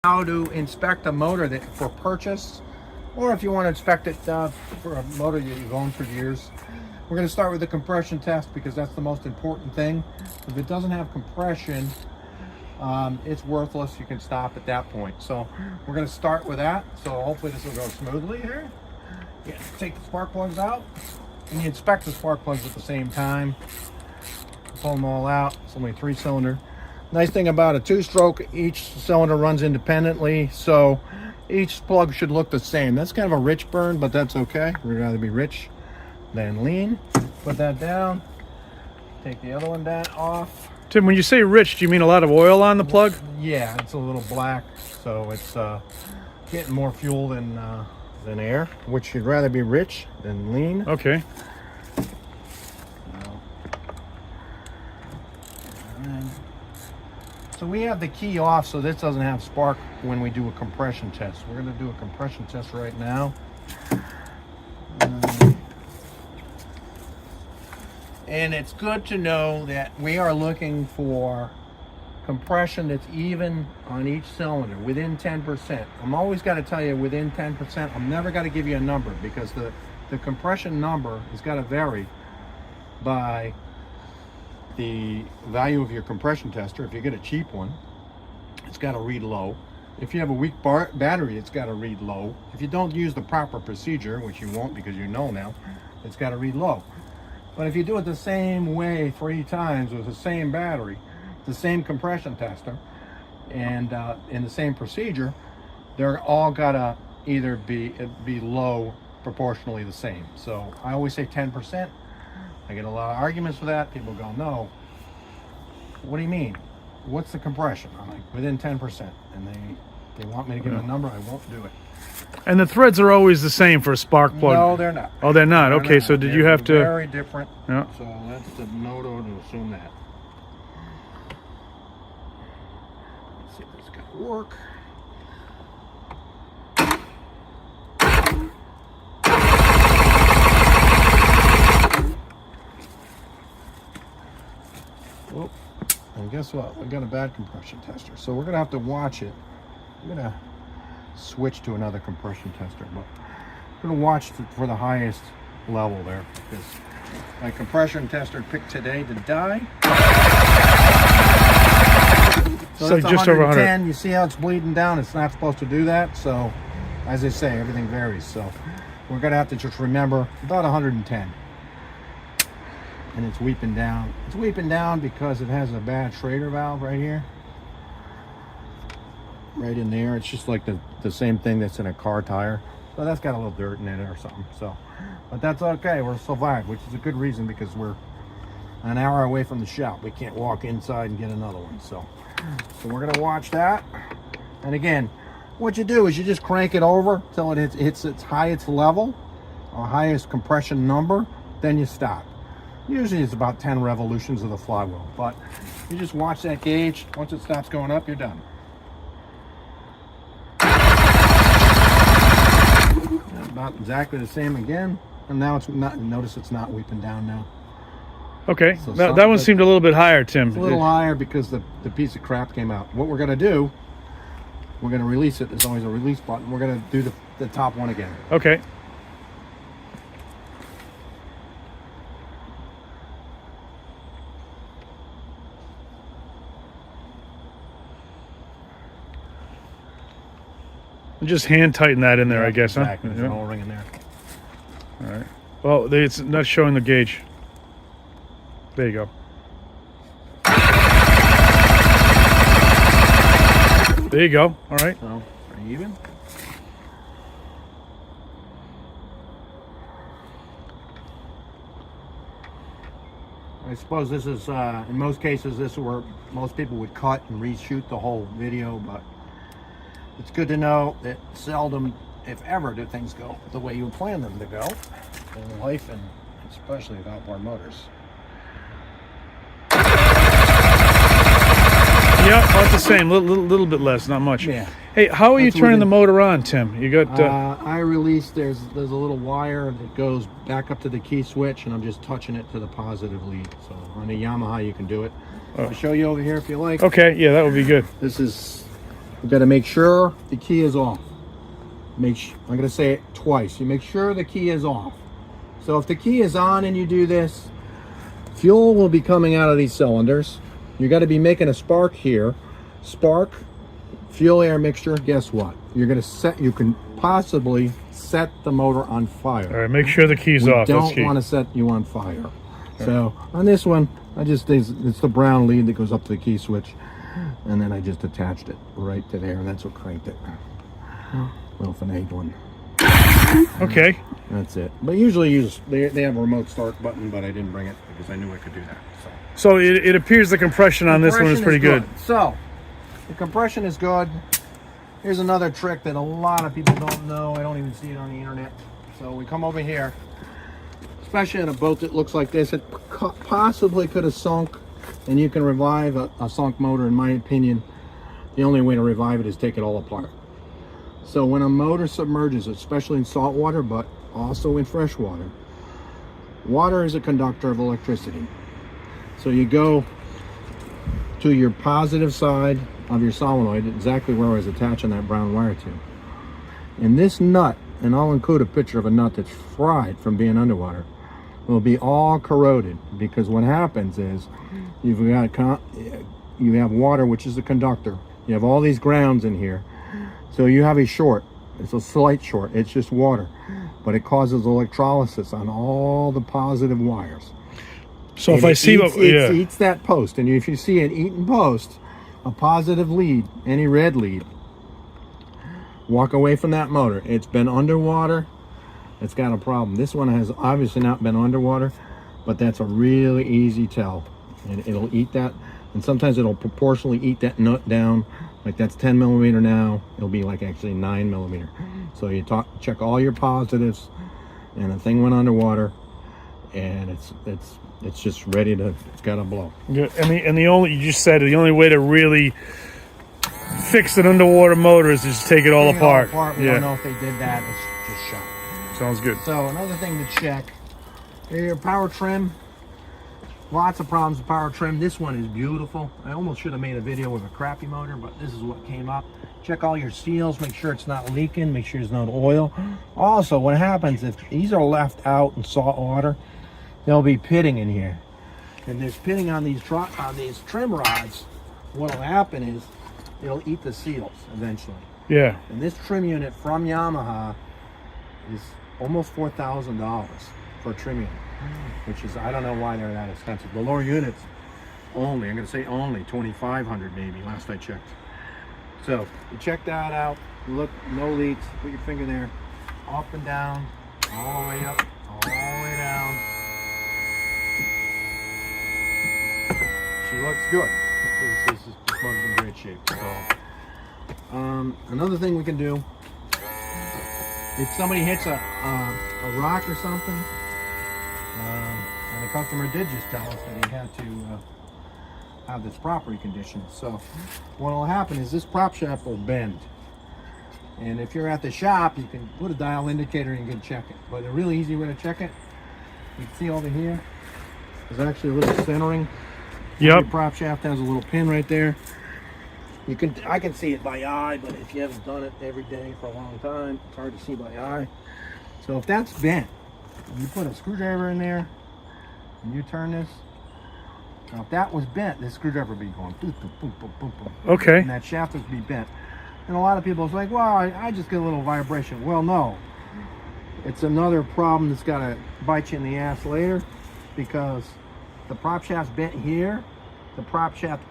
How to inspect a motor that for purchase, or if you want to inspect it for a motor you've owned for years. We're going to start with the compression test because that's the most important thing. If it doesn't have compression, it's worthless. You can stop at that point. So we're going to start with that. So hopefully this will go smoothly here. Yeah, take the spark plugs out and you inspect the spark plugs at the same time. Pull them all out. It's only a 3-cylinder. Nice thing about a 2-stroke, each cylinder runs independently, so each plug should look the same. That's kind of a rich burn, but that's okay. We'd rather be rich than lean. Put that down. Take the other one down off. Tim, when you say rich, do you mean a lot of oil on the plug? Yeah, it's a little black, so it's getting more fuel than air, which you'd rather be rich than lean. Okay. So we have the key off so this doesn't have spark when we do a compression test. We're going to do a compression test right now. And it's good to know that we are looking for compression that's even on each cylinder, within 10%. I'm always got to tell you within 10%. I'm never got to give you a number because the compression number has got to vary by the value of your compression tester. If you get a cheap one, it's got to read low. If you have a weak battery, it's got to read low. If you don't use the proper procedure, which you won't because you know now, it's got to read low. But if you do it the same way 3 times with the same battery, the same compression tester, and in the same procedure, they're all got to either be low proportionally the same. So I always say 10%. I get a lot of arguments with that. People go, no, what do you mean? What's the compression? I'm like, within 10%. And they want me to give them a number, I won't do it. And the threads are always the same for a spark plug? No, they're not. Oh, they're not? They're okay, not. so did you have to... Very different. Yeah. So that's the moto to assume that. Let's see if this is going to work. Oh, and guess what? We got a bad compression tester, so we're gonna have to watch it. I'm gonna switch to another compression tester, but we're gonna watch for the highest level there because my compression tester picked today to die. So that's just over 110. You see how it's bleeding down? It's not supposed to do that. So, as I say, everything varies. So, we're gonna have to just remember about 110. And it's weeping down. It's weeping down because it has a bad Schrader valve right here. Right in there. It's just like the same thing that's in a car tire. So that's got a little dirt in it or something. So, but that's okay. We're survived, which is a good reason because we're an hour away from the shop. We can't walk inside and get another one. So we're gonna watch that. And again, what you do is you just crank it over till it hits its highest level or highest compression number. Then you stop. Usually it's about 10 revolutions of the flywheel, but you just watch that gauge. Once it stops going up, you're done. About exactly the same again, and now it's not. Notice it's not weeping down now. Okay, So that one seemed a little bit higher, Tim. It's a little higher because the piece of crap came out. What we're gonna do, we're gonna release it. There's always a release button. We're gonna do the top one again. Okay. Just hand tighten that in there, Yeah, I guess, exactly. huh? There's an O-ring in there. All right. Well, it's not showing the gauge. There you go. There you go. All right. So, are you even? I suppose this is, in most cases, this is where most people would cut and reshoot the whole video, but it's good to know that seldom, if ever, do things go the way you plan them to go in life, and especially with outboard motors. Yeah, about the same. Little bit less, not much. Yeah. Hey, how are you That's turning what the motor on, Tim? You got... I release, there's a little wire that goes back up to the key switch, and I'm just touching it to the positive lead. So on a Yamaha, you can do it. I'll show you over here if you like. Okay, yeah, that would be good. This is You've got to make sure the key is off. I'm going to say it twice. You make sure the key is off. So if the key is on and you do this, fuel will be coming out of these cylinders. You got to be making a spark here. Spark, fuel air mixture. Guess what? You're going to you can possibly set the motor on fire. All right, make sure the key's off. Don't want to set you on fire. So on this one, it's the brown lead that goes up to the key switch, and then I just attached it right to there, and that's what cranked it. Little finagling. Okay. That's it. But usually they have a remote start button, but I didn't bring it because I knew I could do that. So it appears the compression on this one is pretty good. So the compression is good. Here's another trick that a lot of people don't know. I don't even see it on the internet. So we come over here, especially in a boat that looks like this. It possibly could have sunk, and you can revive a sunk motor. In my opinion, the only way to revive it is take it all apart. So when a motor submerges, especially in salt water, but also in fresh water, water is a conductor of electricity. So you go to your positive side of your solenoid, exactly where I was attaching that brown wire to. And this nut, and I'll include a picture of a nut that's fried from being underwater, will be all corroded, because what happens is you have water, which is the conductor. You have all these grounds in here. So you have a short. It's a slight short. It's just water, but it causes electrolysis on all the positive wires. So and if I see it eats that post, and if you see an eaten post, a positive lead, any red lead, walk away from that motor. It's been underwater. It's got a problem. This one has obviously not been underwater, but that's a really easy tell. And it'll eat that, and sometimes it'll proportionally eat that nut down. Like that's 10 millimeter now, it'll be like actually 9 millimeter. So you check all your positives, and the thing went underwater, and it's just ready to, it's gotta blow. Yeah, and the only, you just said the only way to really fix an underwater motor is to just take it all apart. We don't know if they did that. It's just shot. Sounds good. So another thing to check, your power trim. Lots of problems with power trim. This one is beautiful. I almost should have made a video with a crappy motor, but this is what came up. Check all your seals, make sure it's not leaking, make sure there's no oil. Also, what happens if these are left out in salt water, there'll be pitting in here. And there's pitting on these trim rods. What'll happen is it'll eat the seals eventually. Yeah. And this trim unit from Yamaha is almost $4,000 for a trim unit, which is, I don't know why they're that expensive. The lower units only, I'm going to say only $2,500 maybe, last I checked. So you check that out, look, no leaks, put your finger there, up and down, all the way up, all the way down. She looks good. This motor's in great shape. So another thing we can do, if somebody hits a rock or something, and the customer did just tell us that he had to have this property condition. So what will happen is this prop shaft will bend. And if you're at the shop, you can put a dial indicator and you can check it. But a really easy way to check it, you can see over here, there's actually a little centering. Yep. The prop shaft has a little pin right there. I can see it by eye, but if you haven't done it every day for a long time, it's hard to see by eye. So if that's bent, you put a screwdriver in there and you turn this. Now if that was bent, this screwdriver would be going boom, boom, boom, boom, boom, boom. Okay. And that shaft would be bent. And a lot of people are like, well, I just get a little vibration. Well, no. It's another problem that's got to bite you in the ass later, because the prop shaft's bent here. The prop shaft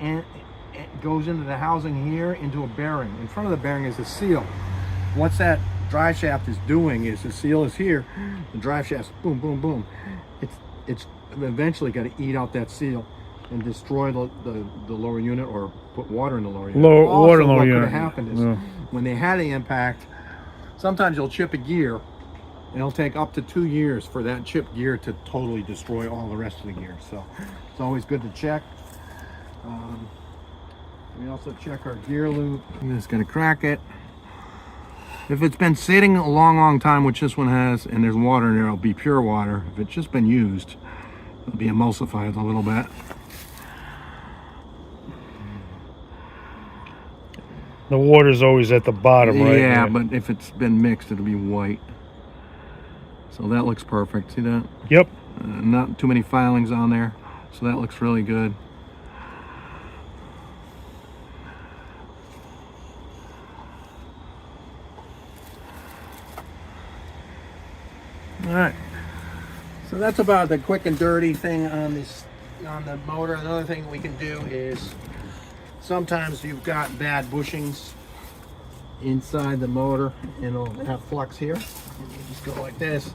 goes into the housing here, into a bearing. In front of the bearing is a seal. What's that drive shaft is doing is the seal is here. The drive shaft's boom, boom, boom. It's eventually got to eat out that seal and destroy the lower unit, or put water in the lower unit. Water in the lower what unit. could have happened is when they had the impact, sometimes you'll chip a gear, and it'll take up to 2 years for that chipped gear to totally destroy all the rest of the gear. So it's always good to check. We also check our gear loop. I'm just gonna crack it. If it's been sitting a long time, which this one has, and there's water in there, it'll be pure water. If it's just been used, it'll be emulsified a little bit. The water's always at the bottom, right? Yeah, but if it's been mixed, it'll be white. So that looks perfect. See that? Yep. Not too many filings on there, so that looks really good. All right. So that's about the quick and dirty thing on the motor. Another thing we can do is sometimes you've got bad bushings inside the motor and it'll have flux here. You just go like this.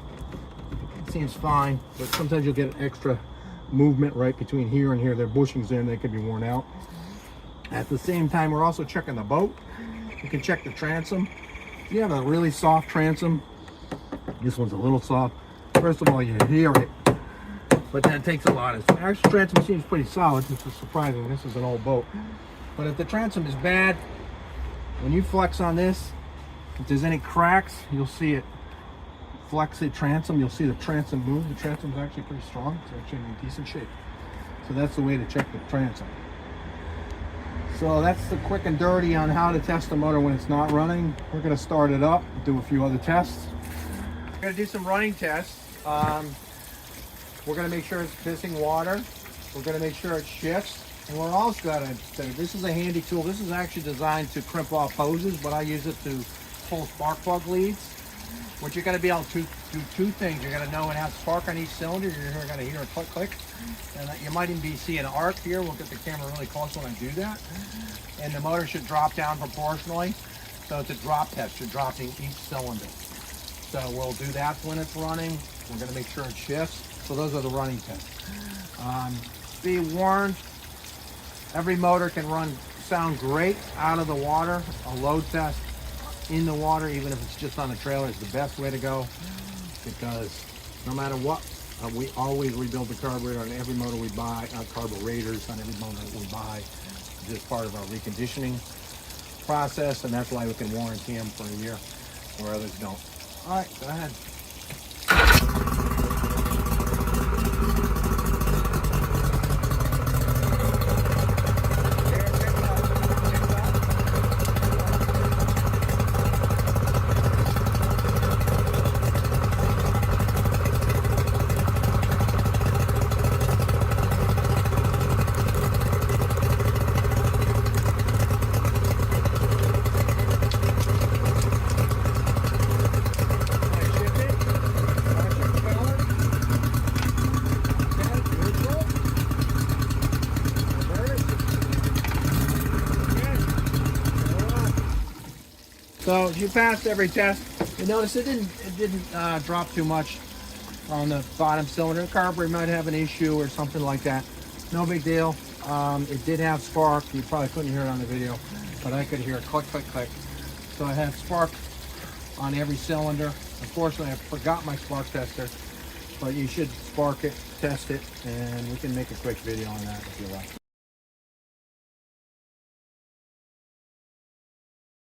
It seems fine, but sometimes you'll get extra movement right between here and here. There are bushings there and they could be worn out. At the same time, we're also checking the boat. You can check the transom. If you have a really soft transom, this one's a little soft. First of all, you hear it, but then it takes a lot. Our transom seems pretty solid, which is surprising. This is an old boat. But if the transom is bad, when you flex on this, if there's any cracks, you'll see it. Flex the transom, you'll see the transom move. The transom is actually pretty strong. It's actually in decent shape. So that's the way to check the transom. So that's the quick and dirty on how to test the motor when it's not running. We're going to start it up, do a few other tests. We're going to do some running tests. We're going to make sure it's pissing water. We're going to make sure it shifts. And we're also got to, this is a handy tool. This is actually designed to crimp off hoses, but I use it to pull spark plug leads. What you're going to be able to do two things. You're going to know it has spark on each cylinder. You're going to hear a click, click. And you might even see an arc here. We'll get the camera really close when I do that. And the motor should drop down proportionally. So it's a drop test. You're dropping each cylinder. So we'll do that when it's running. We're going to make sure it shifts. So those are the running tests. Be warned, every motor can sound great out of the water. A load test in the water, even if it's just on the trailer, is the best way to go, because no matter what, we always rebuild the carburetor on every motor we buy, carburetors on every motor that we buy. It's just part of our reconditioning process, and that's why we can warranty them for a year where others don't. All right, go ahead. So you passed every test. You notice it didn't drop too much on the bottom cylinder. The carburetor might have an issue or something like that. No big deal. It did have spark. You probably couldn't hear it on the video, but I could hear it click, click, click. So I had spark on every cylinder. Unfortunately, I forgot my spark tester, but you should spark it, test it, and we can make a quick video on that if you like.